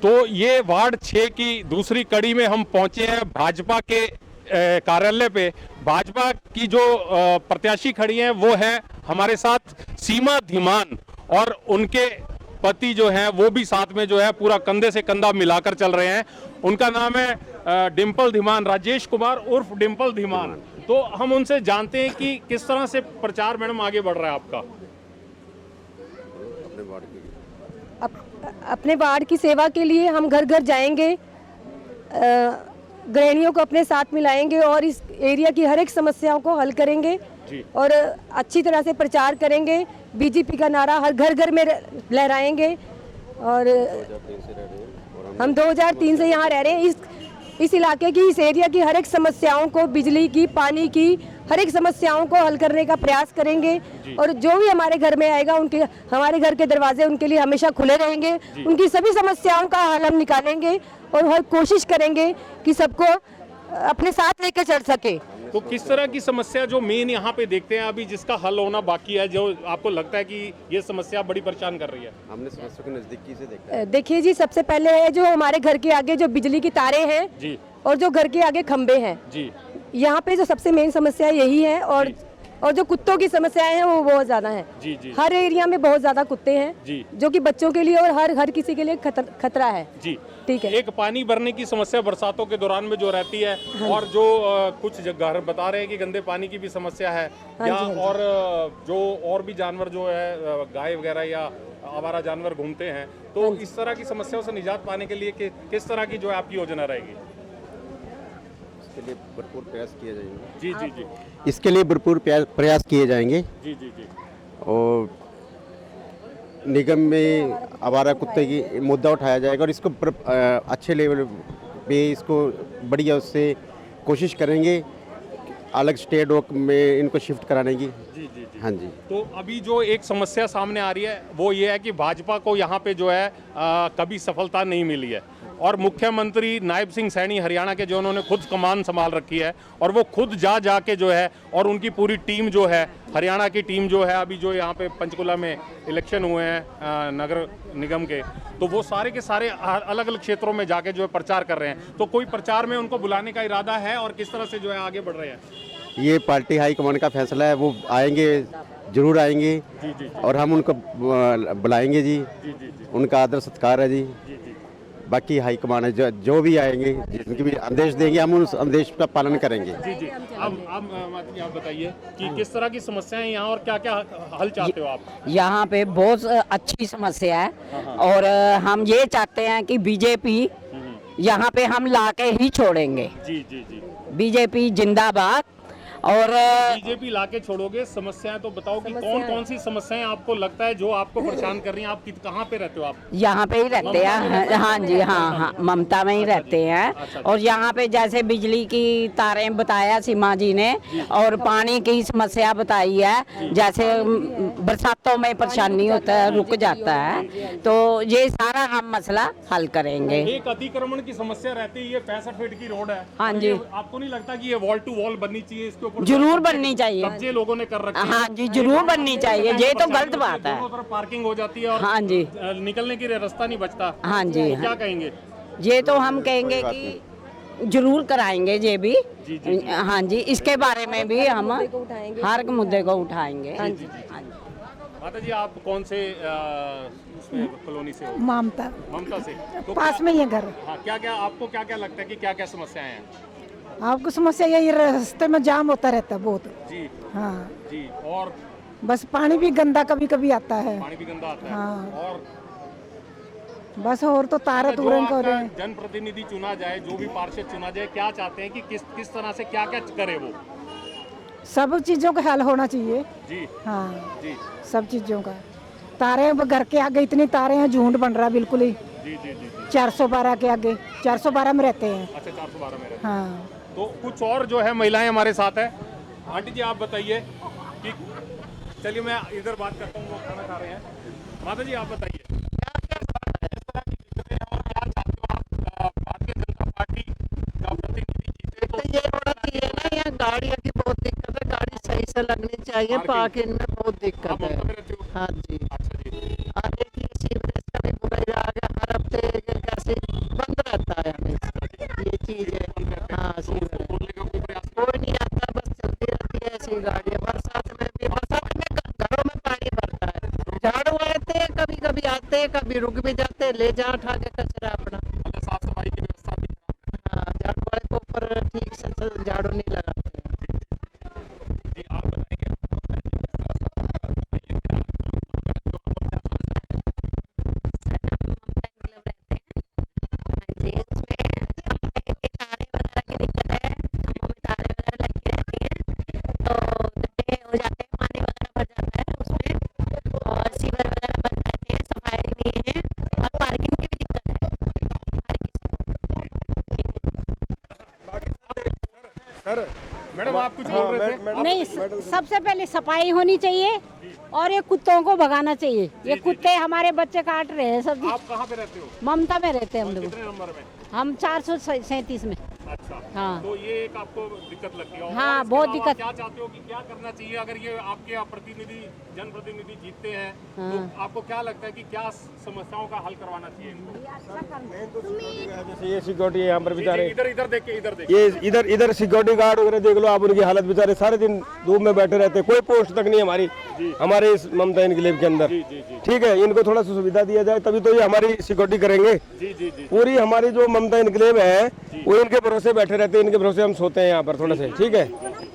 तो ये वार्ड 6 की दूसरी कड़ी में हम पहुंचे हैं भाजपा के कार्यालय पे। भाजपा की जो प्रत्याशी खड़ी हैं वो है हमारे साथ सीमा धीमान, और उनके पति जो हैं वो भी साथ में जो है पूरा कंधे से कंधा मिलाकर चल रहे हैं। उनका नाम है डिंपल धीमान, राजेश कुमार उर्फ डिंपल धीमान। तो हम उनसे जानते हैं कि किस तरह से प्रचार मैडम आगे बढ़ रहा है आपका। अपने वार्ड की सेवा के लिए हम घर घर जाएंगे, गृहिणियों को अपने साथ मिलाएंगे और इस एरिया की हर एक समस्याओं को हल करेंगे और अच्छी तरह से प्रचार करेंगे। बीजेपी का नारा हर घर घर में लहराएंगे। और हम 2003 से यहाँ रह रहे हैं। इस इलाके की, इस एरिया की हर एक समस्याओं को, बिजली की, पानी की, हर एक समस्याओं को हल करने का प्रयास करेंगे। और जो भी हमारे घर में आएगा, हमारे घर के दरवाजे उनके लिए हमेशा खुले रहेंगे। उनकी सभी समस्याओं का हल हम निकालेंगे और हर कोशिश करेंगे कि सबको अपने साथ लेकर चल सके। तो किस तरह की समस्या जो मेन यहाँ पे देखते हैं अभी जिसका हल होना बाकी है, जो आपको लगता है कि ये समस्या बड़ी परेशान कर रही है? हमने समस्या को नजदीकी से देखा है। देखिए जी, सबसे पहले है जो हमारे घर के आगे जो बिजली की तारें हैं जी, और जो घर के आगे खंबे हैं जी, यहाँ पे जो सबसे मेन समस्या यही है। और जो कुत्तों की समस्याएं हैं वो बहुत ज्यादा हैं। जी, जी, हर एरिया में बहुत ज्यादा कुत्ते हैं जी, जो कि बच्चों के लिए और हर किसी के लिए खतरा है। जी, ठीक है। एक पानी भरने की समस्या बरसातों के दौरान में जो रहती है, और जो कुछ घर बता रहे हैं कि गंदे पानी की भी समस्या है, या और जो और भी जानवर जो है गाय वगैरह या आवारा जानवर घूमते हैं, तो इस तरह की समस्याओं से निजात पाने के लिए किस तरह की जो है आपकी योजना रहेगी? इसके लिए भरपूर प्रयास किए जाएंगे। जी, जी, जी, इसके लिए भरपूर प्रयास किए जाएंगे। जी, जी, जी, और निगम में आवारा कुत्ते की मुद्दा उठाया जाएगा और इसको अच्छे लेवल पे इसको बढ़िया उससे कोशिश करेंगे अलग स्टेट में इनको शिफ्ट कराने की। जी, जी, जी। हाँ जी। तो अभी जो एक समस्या सामने आ रही है वो ये है कि भाजपा को यहाँ पे जो है कभी सफलता नहीं मिली है, और मुख्यमंत्री नायब सिंह सैनी हरियाणा के जो उन्होंने खुद कमान संभाल रखी है, और वो खुद जा के जो है, और उनकी पूरी टीम जो है, हरियाणा की टीम जो है, अभी जो यहाँ पे पंचकुला में इलेक्शन हुए हैं नगर निगम के, तो वो सारे के सारे अलग अलग क्षेत्रों में जाके जो है प्रचार कर रहे हैं। तो कोई प्रचार में उनको बुलाने का इरादा है, और किस तरह से जो है आगे बढ़ रहे हैं? ये पार्टी हाईकमान का फैसला है, वो आएंगे, जरूर आएंगे। जी, जी, जी, और हम उनको बुलाएंगे जी। जी, जी, जी, उनका आदर सत्कार है जी। जी, जी। बाकी हाईकमान है जो भी आएंगे, जिनके भी आदेश देंगे, हम उस आदेश का पालन करेंगे। जी, जी। अब आप बताइए कि किस तरह की समस्याएं यहाँ, और क्या क्या हल चाहते हो आप? यहाँ पे बहुत अच्छी समस्या है, और हम ये चाहते हैं कि बीजेपी यहाँ पे हम लाके ही छोड़ेंगे। जी, जी, जी। बीजेपी जिंदाबाद। और बीजेपी लाके छोड़ोगे। समस्याएं तो बताओ कि कौन कौन सी समस्याएं आपको लगता है जो आपको परेशान कर रही हैं? आप कहाँ पे रहते हो आप? यहाँ पे ही रहते हैं। हाँ जी, हाँ, ममता में ही रहते हैं। और यहाँ पे जैसे बिजली की तारें बताया सीमा जी ने, और पानी की समस्या बताई है, जैसे बरसातों में परेशानी होता है, रुक जाता है, तो ये सारा हम मसला हल करेंगे। एक अतिक्रमण की समस्या रहती है, ये 65 फीट की रोड है। हाँ जी। आपको नहीं लगता कि ये वॉल टू वॉल बननी चाहिए? इसके ऊपर जरूर बननी चाहिए। कब्जे लोगों ने कर रखे हैं। हाँ जी, जरूर बननी चाहिए। ये तो गलत बात है। दोनों तरफ पार्किंग हो जाती है और हाँ जी, निकलने की रास्ता नहीं बचता। हाँ जी, तो क्या कहेंगे? ये तो हम कहेंगे कि जरूर कराएंगे ये भी। जी, जी, जी। हाँ जी, इसके बारे में भी हम हर मुद्दे को उठाएंगे। हाँ जी, हाँ जी। माता जी, आप कौन से कॉलोनी से हो? ममता से। तो पास में ही है घर। हाँ, आपको क्या क्या लगता है कि क्या क्या समस्याएं हैं? आपको समस्या यही, रास्ते में जाम होता रहता है बहुत। जी, हाँ जी। और बस पानी भी गंदा कभी कभी आता है। पानी भी गंदा आता है। हाँ। और बस और तो तारे जो तुरंत हो आपका रहे हैं। जनप्रतिनिधि चुना जाए, जो भी पार्षद चुना जाए, क्या चाहते हैं कि किस तरह से क्या क्या करे वो? सब चीजों का हल होना चाहिए। जी, हाँ जी, सब चीजों का। तारे घर के आगे इतनी तारे हैं, झुंड बन रहा बिल्कुल ही। जी, जी, जी, जी। 412 के आगे, 412 में रहते हैं। अच्छा, 412 में रहते हैं। हाँ। तो कुछ और जो है महिलाएं हमारे साथ है। आंटी जी, आप बताइए कि चलिए मैं इधर बात करता हूँ, वो खाना खा रहे हैं। माता जी, आप बताइए भारतीय जनता पार्टी का प्रतिनिधि जीते तो ये होना चाहिए ना, यहाँ गाड़ियों की बहुत दिक्कत है, गाड़ी सही से लगनी चाहिए, पार्किंग में बहुत दिक्कत आप है। ममता में रहते हो? हाँ जी। अच्छा जी। और एक ये सीवरेज का भी बुरा ही रहा है, हर हफ्ते कैसे जहाँ उठा के कचरा अपना। साफ सफाई की व्यवस्था भी हाँ, झाड़ू वाले को ऊपर ठीक से झाड़ू नहीं लगाते हैं। जी, आप बताएंगे मैडम आप कुछ बोल रहे थे? नहीं, सबसे पहले सफाई होनी चाहिए और ये कुत्तों को भगाना चाहिए। ये कुत्ते हमारे बच्चे काट रहे हैं सब। आप कहाँ पे रहते हो? ममता में रहते हैं हम लोग। कितने नंबर में? हम 437 में। अच्छा, हाँ। तो ये एक आपको दिक्कत लगती है? और हाँ, इसके बहुत अलावा दिक्कत। क्या चाहते हो कि क्या करना चाहिए अगर ये आपके प्रतिनिधि जनप्रतिनिधि जीतते हैं हाँ। तो आपको क्या लगता है कि क्या समस्याओं का हल करवाना चाहिए इनको? जैसे ये सिक्योरिटी यहाँ पर बेचारे, इधर इधर देखिए, इधर देखिए। ये इधर सिक्योरिटी गार्ड वगैरह देख लो आप, उनकी हालत बेचारे सारे दिन धूप में बैठे रहते हैं, कोई पोस्ट तक नहीं हमारी हमारे इस ममता इनक्लेव के अंदर। ठीक है, इनको थोड़ा सा सुविधा दिया जाए तभी तो ये हमारी सिक्योरिटी करेंगे। पूरी हमारी जो ममता इनक्लेव है वो इनके भरोसे बैठे रहते हैं, इनके भरोसे हम सोते हैं यहाँ पर थोड़ा से। ठीक है,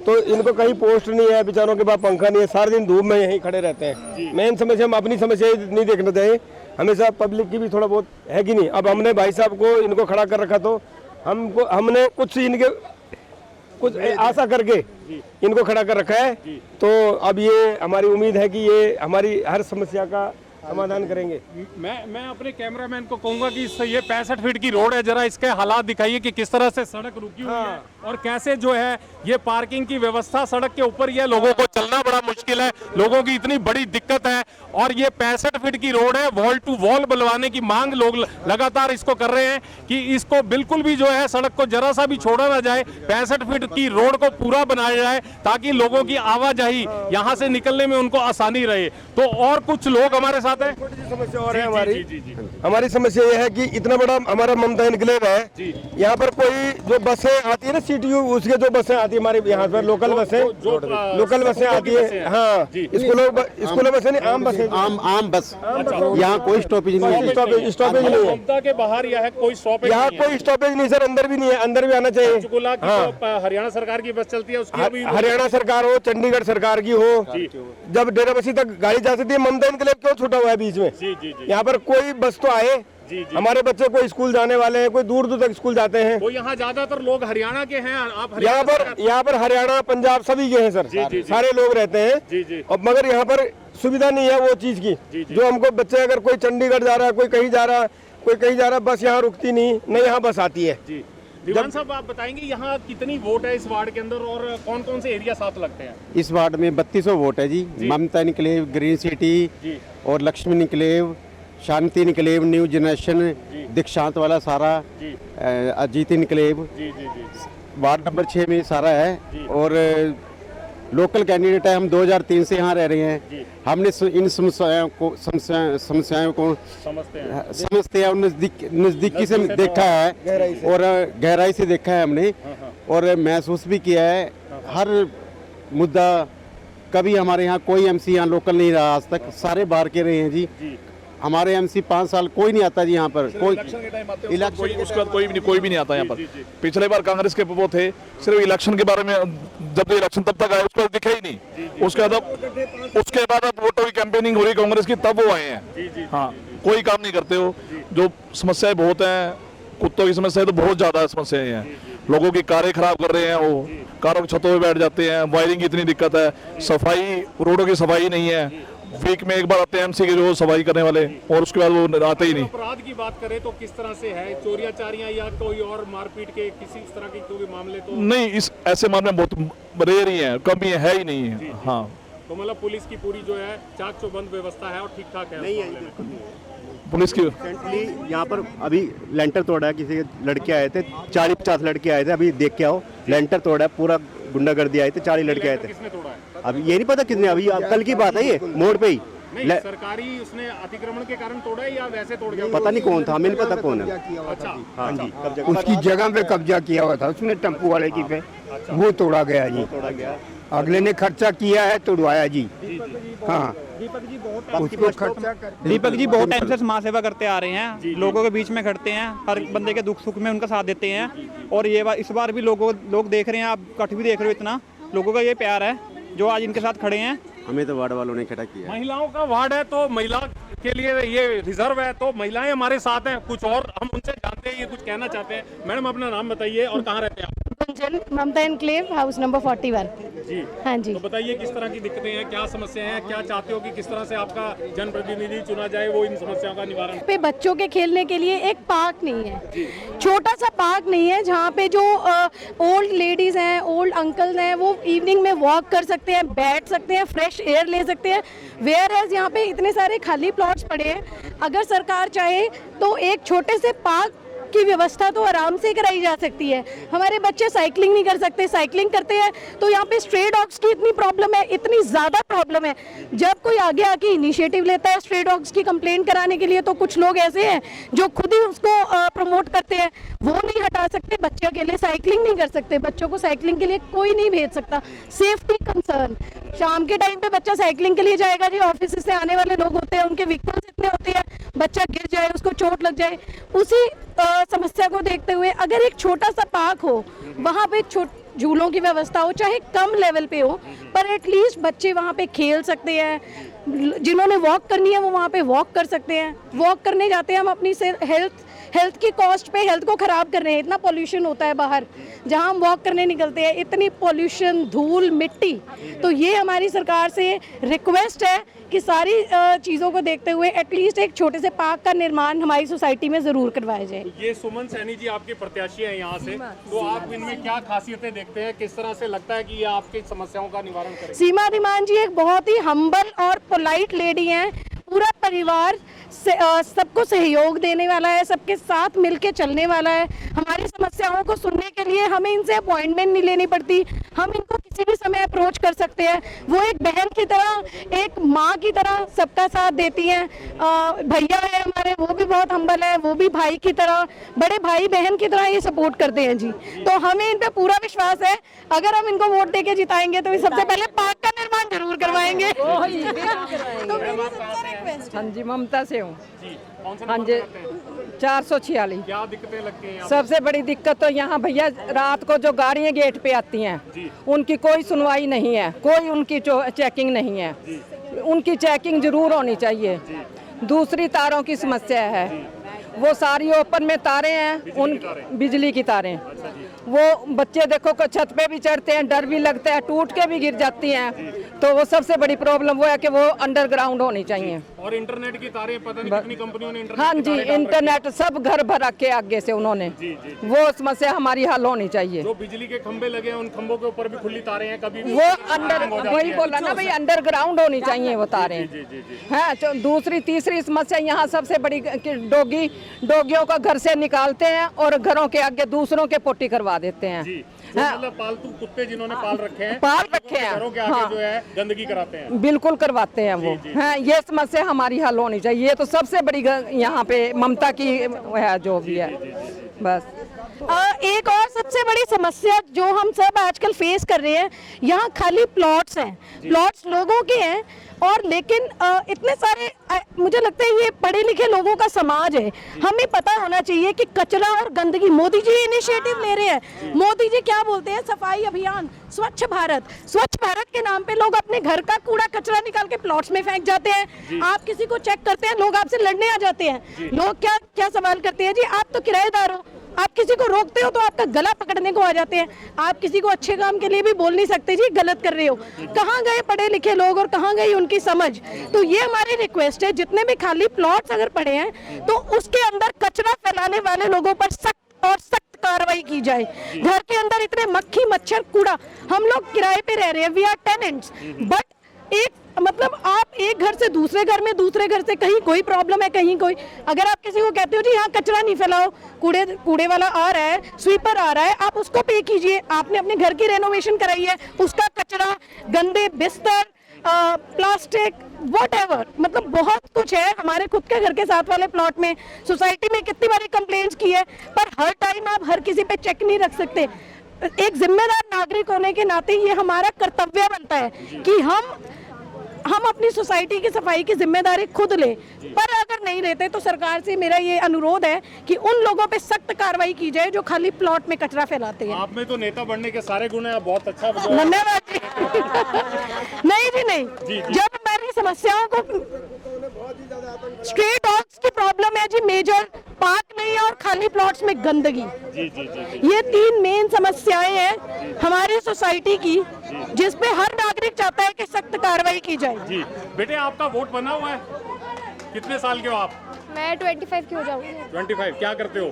तो इनको कहीं पोस्ट नहीं है, बेचारों के पास पंखा नहीं है, सारे दिन धूप में यहीं खड़े रहते हैं। मेन समस्या हम अपनी समस्या नहीं देखना चाहिए, हमेशा पब्लिक की भी थोड़ा बहुत है कि नहीं। अब हमने भाई साहब को इनको खड़ा कर रखा तो हमने कुछ आशा करके इनको खड़ा कर रखा है, तो अब ये हमारी उम्मीद है कि ये हमारी हर समस्या का समाधान करेंगे। मैं अपने कैमरामैन को कहूंगा कि ये 65 फीट की रोड है, जरा इसके हालात दिखाइए कि किस तरह से सड़क रुकी हुई है और कैसे जो है ये पार्किंग की व्यवस्था सड़क के ऊपर ही है। लोगों को चलना बड़ा मुश्किल है, लोगों की इतनी बड़ी दिक्कत है। और ये 65 फीट की रोड है, वॉल टू वॉल बनवाने की मांग लोग लगातार इसको कर रहे हैं कि इसको बिल्कुल भी जो है सड़क को जरा सा भी छोड़ा ना जाए, 65 फीट की रोड को पूरा बनाया जाए ताकि लोगों की आवाजाही यहाँ से निकलने में उनको आसानी रहे। तो और कुछ लोग हमारे साथ हैं। समस्या और है हमारी समस्या ये है कि इतना बड़ा हमारा ममता इनक्लेव है, यहाँ पर कोई जो बसें आती है ना सीटीयू, उसके जो बसें आती है हमारे यहाँ पर लोकल बसें आती है। हाँ, स्कूलों बसें नहीं, आम बसें, आम बस। यहाँ कोई स्टॉपेज नहीं है। स्टॉपेज नहीं है ममता के बाहर यह कोई स्टॉपेज यहाँ, कोई स्टॉपेज नहीं सर, अंदर भी नहीं है, अंदर भी आना चाहिए। पंचकुला की तो हरियाणा सरकार की बस चलती है, उसकी अभी हरियाणा सरकार हो, चंडीगढ़ सरकार की हो, जब डेराबस्सी तक गाड़ी जा सकती है, ममता इनक्लेव क्यों छूटा हुआ है बीच में? यहाँ पर कोई बस तो आए। हमारे बच्चे कोई स्कूल जाने वाले हैं, कोई दूर दूर तक स्कूल जाते हैं। तो यहाँ ज्यादातर लोग हरियाणा के हैं। आप यहाँ पर हरियाणा पंजाब सभी के हैं सर, सारे लोग रहते हैं। और मगर यहाँ पर सुविधा नहीं है वो चीज की, जो हमको बच्चे अगर कोई चंडीगढ़ जा रहा है, कोई कहीं जा रहा है, बस यहाँ रुकती नहीं यहाँ बस आती है। दीवान साहब आप बताएंगे यहाँ कितनी वोट है इस वार्ड के अंदर और कौन कौन से एरिया साथ लगते हैं? इस वार्ड में 3200 वोट है जी। ममता इनक्लेव, ग्रीन सिटी और लक्ष्मी इनक्लेव, शांति इनक्लेव, न्यू जनरेशन, दीक्षांत वाला सारा, अजीत इनक्लेव, वार्ड नंबर 6 में सारा है। और लोकल कैंडिडेट है, हम 2003 से यहाँ रह रहे हैं। हमने इन समस्याओं को समझते हैं और नज़दीकी से देखा है और गहराई से देखा है हमने और महसूस भी किया है। हर मुद्दा कभी हमारे यहाँ कोई एमसी यहाँ लोकल नहीं रहा आज तक, सारे बाहर के रहे हैं जी। हमारे एमसी 5 साल कोई नहीं आता जी यहाँ पर, कोई इलेक्शन उसके बाद कोई भी नहीं आता यहाँ पर। पिछले बार कांग्रेस के वो थे, सिर्फ इलेक्शन के बारे में, जब इलेक्शन तब तक आए उसके बाद दिखे ही नहीं। उसके बाद अब वोटों की कैंपेनिंग हो रही कांग्रेस की, तब वो आए हैं। हाँ, कोई काम नहीं करते हो। जो समस्याएं बहुत हैं, कुत्तों की समस्या तो बहुत ज्यादा समस्याएं हैं। लोगों की कारें खराब कर रहे हैं, वो कारों की छतों पे बैठ जाते हैं, वायरिंग की इतनी दिक्कत है, सफाई, रोडों की सफाई नहीं है। वीक में एक बार आते हैं एमसी के जो सफाई करने वाले, और उसके बाद वो आते ही नहीं। अपराध की बात करें तो किस तरह से है? चोरियां चारियां या कोई और मारपीट के किसी तरह के कोई मामले तो नहीं, इस ऐसे मामले बहुत रेयर ही है, कम ही है ही नहीं है। हाँ, तो मतलब पुलिस की पूरी जो है चाक चौबंद व्यवस्था है और ठीक ठाक है? नहीं है पुलिस की। रिसेंटली यहाँ पर अभी लेंटर तोड़ा है, किसी लड़के आए थे, 40-50 लड़के आए थे, अभी देख के आओ, लेंटर तोड़ा है, पूरा गुंडागर्दी आए थे, 40 लड़के आए थे। किसने तोड़ा है? अभी ये नहीं पता कितने, अभी कल की बात है, ये मोड़ पे ही नहीं, सरकारी उसने अतिक्रमण के कारण तोड़ा है या वैसे तोड़ गया? पता नहीं कौन था, हमें नहीं पता कौन है। अच्छा, हाँ जी, उसकी जगह पे कब्जा किया हुआ था उसने, टेम्पू वाले की पे, वो तोड़ा गया जी। तोड़ा गया अगले ने खर्चा किया है तो उड़वाया जी। हाँ दीपक जी बहुत उसको खर्चा दीपक जी बहुत टाइम से समाज सेवा करते आ रहे हैं, लोगों के बीच में खड़ते हैं, हर बंदे के दुख सुख में उनका साथ देते हैं। और ये इस बार भी लोग देख रहे हैं, आप कट भी देख रहे हो, इतना लोगों का ये प्यार है जो आज इनके साथ खड़े हैं। हमें तो वार्ड वालों ने खड़ा किया। महिलाओं का वार्ड है तो महिला के लिए ये रिजर्व है, तो महिलाएं हमारे साथ हैं। कुछ और हम उनसे जानते हैं, ये कुछ कहना चाहते हैं। मैडम अपना नाम बताइए और कहाँ रहते हैं आप? गुंजन, ममता एनक्लेव, हाउस नंबर 41। जी हाँ जी। तो बताइए किस तरह की दिक्कतें हैं, क्या समस्याएं हैं, क्या चाहते हो कि किस तरह से आपका जनप्रतिनिधि चुना जाए वो इन समस्याओं का निवारण। पे बच्चों के खेलने के लिए एक पार्क नहीं है, छोटा सा पार्क नहीं है जहाँ पे जो ओल्ड लेडीज हैं, ओल्ड अंकल्स हैं, वो इवनिंग में वॉक कर सकते हैं, बैठ सकते हैं, फ्रेश एयर ले सकते हैं। वेयर एज यहाँ पे इतने सारे खाली प्लॉट्स पड़े हैं। अगर सरकार चाहे तो एक छोटे से पार्क की व्यवस्था तो आराम से कराई जा सकती है। हमारे बच्चे साइकिलिंग नहीं कर सकते, साइकिलिंग करते हैं तो यहाँ पे स्ट्रे डॉग्स की इतनी प्रॉब्लम है, इतनी ज़्यादा प्रॉब्लम है। जब कोई आगे आके इनिशिएटिव लेता है स्ट्रे डॉग्स की कंप्लेंट कराने के लिए, तो कुछ लोग ऐसे हैं जो खुद ही उसको प्रमोट करते हैं, वो नहीं हटा सकते। बच्चे अकेले साइकिलिंग नहीं कर सकते, बच्चों को साइकिलिंग के लिए कोई नहीं भेज सकता। सेफ्टी कंसर्न, शाम के टाइम पे बच्चा साइकिलिंग के लिए जाएगा जी, ऑफिस से आने वाले लोग होते हैं, उनके व्हीकल्स इतने होते हैं, बच्चा गिर जाए, उसको चोट लग जाए। उसी समस्या को देखते हुए अगर एक छोटा सा पार्क हो, वहाँ पे झूलों की व्यवस्था हो, चाहे कम लेवल पे हो, पर एटलीस्ट बच्चे वहाँ पे खेल सकते हैं। जिन्होंने वॉक करनी है वो वहाँ पे वॉक कर सकते हैं। वॉक करने जाते हैं हम अपनी हेल्थ की कॉस्ट पे हेल्थ को ख़राब कर रहे हैं। इतना पॉल्यूशन होता है बाहर, जहाँ हम वॉक करने निकलते हैं, इतनी पॉल्यूशन, धूल, मिट्टी। तो ये हमारी सरकार से रिक्वेस्ट है कि सारी चीज़ों को देखते हुए एटलीस्ट एक छोटे से पार्क का निर्माण हमारी सोसाइटी में ज़रूर करवाया जाए। ये सुमन सैनी जी आपके प्रत्याशी हैं यहाँ से, तो आप इनमें क्या खासियतें देखते हैं, किस तरह से लगता है कि ये आपकी समस्याओं का निवारण करें? सीमा धीमान जी एक बहुत ही हम्बल और पोलाइट लेडी हैं। पूरा परिवार सबको सहयोग देने वाला है, सबके साथ मिलके चलने वाला है। हमारी समस्याओं को सुनने के लिए हमें इनसे अपॉइंटमेंट नहीं लेनी पड़ती, हम इनको किसी भी समय अप्रोच कर सकते हैं। वो एक बहन की तरह, एक माँ की तरह सबका साथ देती हैं। भैया है हमारे, वो भी बहुत हम्बल है, वो भी भाई की तरह, बड़े भाई बहन की तरह ये सपोर्ट करते हैं जी। तो हमें इन पे पूरा विश्वास है। अगर हम इनको वोट देके जिताएंगे तो सबसे पहले पार्क का निर्माण जरूर करवाएंगे। हाँ जी, ममता से हूँ। कौन सा हाँ नंबर जी, पे करते हैं? 446। क्या दिक्कतें लगती हैं? सबसे बड़ी दिक्कत तो यहाँ भैया रात को जो गाड़ियाँ गेट पे आती हैं, उनकी कोई सुनवाई नहीं है, कोई उनकी चेकिंग नहीं है। उनकी चेकिंग जरूर होनी चाहिए। दूसरी तारों की समस्या है, वो सारी ओपन में तारें हैं, उन बिजली की तारें। वो बच्चे देखो को छत पे भी चढ़ते हैं, डर भी लगता है, टूट के भी गिर जाती हैं। तो वो सबसे बड़ी प्रॉब्लम वो है कि वो अंडरग्राउंड होनी चाहिए। और इंटरनेट की तारें पता नहीं कितनी कंपनियों ने इंटरनेट हाँ की जी, तारें डाल इंटरनेट सब घर भर रखे आगे से उन्होंने। वो समस्या हमारी हल होनी चाहिए। जो बिजली के खंभे लगे हैं उन खंभों के ऊपर भी खुली तारें हैं, कभी भी वो अंडर, वही बोला ना भाई, अंडरग्राउंड होनी चाहिए वो तारें। हाँ, तो दूसरी तीसरी समस्या यहाँ सबसे बड़ी कि डोगियों का घर से निकालते हैं और घरों के आगे दूसरों के पोटी करवा देते हैं। मतलब पालतू कुत्ते जिन्होंने पाल रखे हैं, घरों के आगे जो है गंदगी कराते हैं, बिल्कुल करवाते हैं वो। हाँ, ये समस्या हमारी हल होनी चाहिए। ये तो सबसे बड़ी यहाँ पे ममता की है जो भी है। बस एक और सबसे बड़ी समस्या जो हम सब आजकल फेस कर रहे हैं, यहाँ खाली प्लॉट्स हैं, प्लॉट्स लोगों के हैं, और लेकिन इतने सारे, मुझे लगता है ये पढ़े लिखे लोगों का समाज है। हमें पता होना चाहिए कि कचरा और गंदगी, मोदी जी इनिशिएटिव ले रहे हैं। मोदी जी क्या बोलते हैं, सफाई अभियान, स्वच्छ भारत। स्वच्छ भारत के नाम पे लोग अपने घर का कूड़ा कचरा निकाल के प्लॉट्स में फेंक जाते हैं। आप किसी को चेक करते हैं, लोग आपसे लड़ने आ जाते हैं। लोग क्या क्या सवाल करते हैं, जी आप तो किराएदार हो, आप किसी को रोकते हो तो आपका गला पकड़ने को आ जाते हैं। आप किसी को अच्छे काम के लिए भी बोल नहीं सकते, जी गलत कर रहे हो। कहाँ गए पढ़े लिखे लोग और कहाँ गई उनकी समझ? तो ये हमारी रिक्वेस्ट है, जितने भी खाली प्लॉट्स अगर पड़े हैं तो उसके अंदर कचरा फैलाने वाले लोगों पर सख्त और सख्त कार्रवाई की जाए। घर के अंदर इतने मक्खी मच्छर कूड़ा, हम लोग किराए पे रह रहे हैं, वी आर टेनेंट्स, बट एक मतलब आप एक घर से दूसरे घर में, दूसरे घर से कहीं कोई प्रॉब्लम है, कहीं कोई, अगर आप किसी को कहते हो जी यहाँ कचरा नहीं फैलाओ, कूड़े वाला आ रहा है, स्वीपर आ रहा है, आप उसको पे कीजिए। आपने अपने घर की रेनोवेशन कराई है, उसका कचरा, गंदे बिस्तर, प्लास्टिक, व्हाटएवर, मतलब बहुत कुछ है। हमारे खुद के घर के साथ वाले प्लॉट में सोसाइटी में कितनी बारी कंप्लेंट्स की है, पर हर टाइम आप हर किसी पे चेक नहीं रख सकते। एक जिम्मेदार नागरिक होने के नाते ये हमारा कर्तव्य बनता है कि हम अपनी सोसाइटी की सफाई की जिम्मेदारी खुद लें। पर अगर नहीं लेते तो सरकार से मेरा ये अनुरोध है कि उन लोगों पे सख्त कार्रवाई की जाए जो खाली प्लॉट में कचरा फैलाते हैं। आप में तो नेता बनने के सारे गुण हैं, आप बहुत अच्छा धन्यवाद जी। नहीं जी नहीं जी। जब हमारी समस्याओं को स्ट्रीट डॉग्स की प्रॉब्लम है जी, मेजर पार्क नहीं है और खाली प्लॉट्स में गंदगी, ये 3 मेन समस्याएं हैं हमारी सोसाइटी की, जिस पे हर नागरिक चाहता है कि सख्त कार्रवाई की जाए। जी बेटे, आपका वोट बना हुआ है, कितने साल के हो आप? मैं 25 की हो जाऊंगी। 25। क्या करते हो?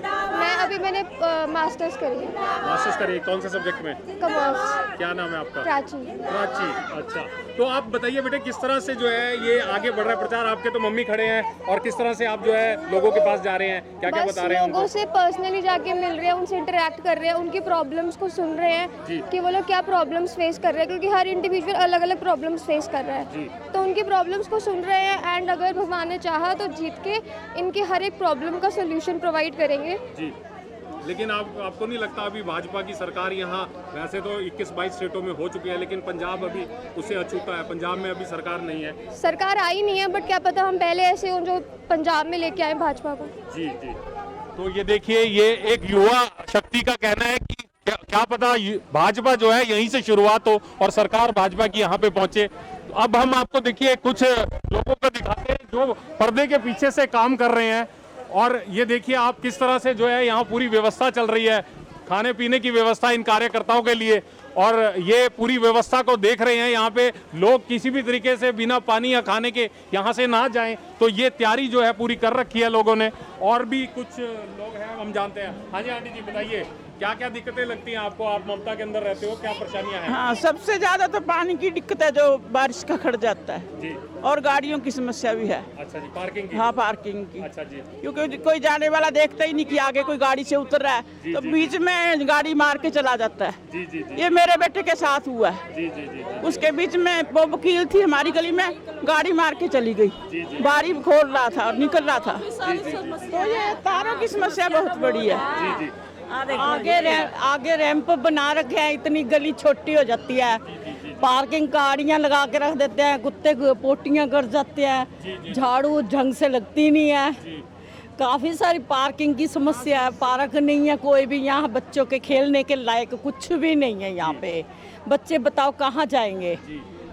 मैंने मास्टर्स करी है। मास्टर्स करी, कौन से सब्जेक्ट में? कॉमर्स। क्या नाम है आपका? प्राची। प्राची, अच्छा। तो आप बताइए बेटे, किस तरह से जो है ये आगे बढ़ रहा है प्रचार? आपके तो मम्मी खड़े हैं, और किस तरह से आप जो है लोगों के पास जा रहे हैं, क्या क्या बता रहे हैं? लोगों से पर्सनली जाके मिल रहे हैं, उनसे इंटरेक्ट कर रहे हैं, उनकी प्रॉब्लम्स को सुन रहे हैं कि वो लोग क्या प्रॉब्लम्स फेस कर रहे हैं, क्योंकि हर इंडिविजुअल अलग अलग प्रॉब्लम्स फेस कर रहा है, तो उनकी प्रॉब्लम्स को सुन रहे हैं। एंड अगर भगवान ने चाहा तो जीत के इनकी हर एक प्रॉब्लम का सोल्यूशन प्रोवाइड करेंगे जी। लेकिन आपको नहीं लगता अभी भाजपा की सरकार यहाँ, वैसे तो 21-22 स्टेटों में हो चुकी है, लेकिन पंजाब अभी उससे अछूता है, पंजाब में अभी सरकार नहीं है? सरकार आई नहीं है, बट क्या पता हम पहले ऐसे हों जो पंजाब में लेके आए भाजपा को। जी जी। तो ये देखिए, ये एक युवा शक्ति का कहना है कि क्या पता भाजपा जो है यहीं से शुरुआत हो और सरकार भाजपा की यहाँ पे पहुंचे। अब हम आपको देखिए कुछ लोगों को दिखाते हैं जो पर्दे के पीछे से काम कर रहे हैं, और ये देखिए आप किस तरह से जो है यहाँ पूरी व्यवस्था चल रही है, खाने पीने की व्यवस्था इन कार्यकर्ताओं के लिए, और ये पूरी व्यवस्था को देख रहे हैं। यहाँ पे लोग किसी भी तरीके से बिना पानी या खाने के यहाँ से ना जाएं, तो ये तैयारी जो है पूरी कर रखी है लोगों ने। और भी कुछ लोग हैं, हम जानते हैं। हाँ जी आंटी जी, बताइए क्या क्या दिक्कतें लगती हैं आपको? आप ममता के अंदर रहते हो, क्या परेशानियां हैं? हाँ, सबसे ज्यादा तो पानी की दिक्कत है, जो बारिश का खड़ जाता है जी, और गाड़ियों की समस्या भी है। अच्छा जी, पार्किंग की? हाँ, पार्किंग की। अच्छा जी। क्योंकि कोई जाने वाला देखता ही नहीं कि आगे कोई गाड़ी से उतर रहा है, तो बीच में गाड़ी मार के चला जाता है। जी जी जी। ये मेरे बेटे के साथ हुआ है। जी जी जी। उसके बीच में वो वकील थी हमारी गली में, गाड़ी मार के चली गई, बारी खोल रहा था और निकल रहा था। तो ये तारों की समस्या बहुत बड़ी है। जी जी। आगे रैंप बना रखे हैं, इतनी गली छोटी हो जाती है, पार्किंग गाड़ियां लगा के रख देते हैं, कुत्ते पोटियां कर जाते हैं, झाड़ू ढंग से लगती नहीं है, काफ़ी सारी पार्किंग की समस्या है, पार्क नहीं है कोई भी, यहाँ बच्चों के खेलने के लायक कुछ भी नहीं है यहाँ पे। बच्चे बताओ कहाँ जाएंगे?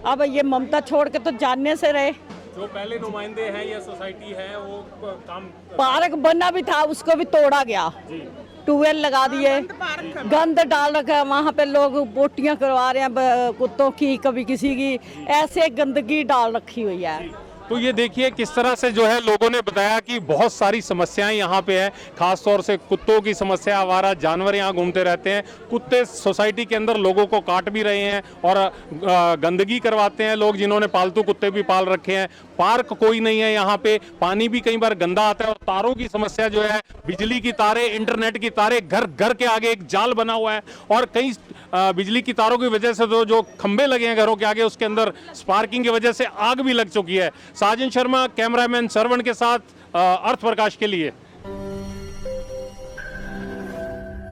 अब ये ममता छोड़ के तो जानने से रहे। जो पहले नुमाइंदे हैं या सोसाइटी है वो काम, पार्क बना भी था उसको भी तोड़ा गया, ट्यूबवेल लगा दिए, गंद डाल रखा है वहाँ पे, लोग बोटियाँ करवा रहे हैं कुत्तों की, कभी किसी की, ऐसे गंदगी डाल रखी हुई है। तो ये देखिए किस तरह से जो है लोगों ने बताया कि बहुत सारी समस्याएं यहाँ पे है, खास तौर से कुत्तों की समस्या, आवारा जानवर यहाँ घूमते रहते हैं, कुत्ते सोसाइटी के अंदर लोगों को काट भी रहे हैं और गंदगी करवाते हैं लोग जिन्होंने पालतू कुत्ते भी पाल रखे हैं, पार्क कोई नहीं है यहाँ पे, पानी भी कई बार गंदा आता है, और तारों की समस्या जो है, बिजली की तारें, इंटरनेट की तारें, घर घर के आगे एक जाल बना हुआ है, और कई बिजली की तारों की वजह से तो जो खंभे लगे हैं घरों के आगे, उसके अंदर स्पार्किंग की वजह से आग भी लग चुकी है। साजन शर्मा कैमरामैन सरवण के साथ अर्थ प्रकाश के लिए।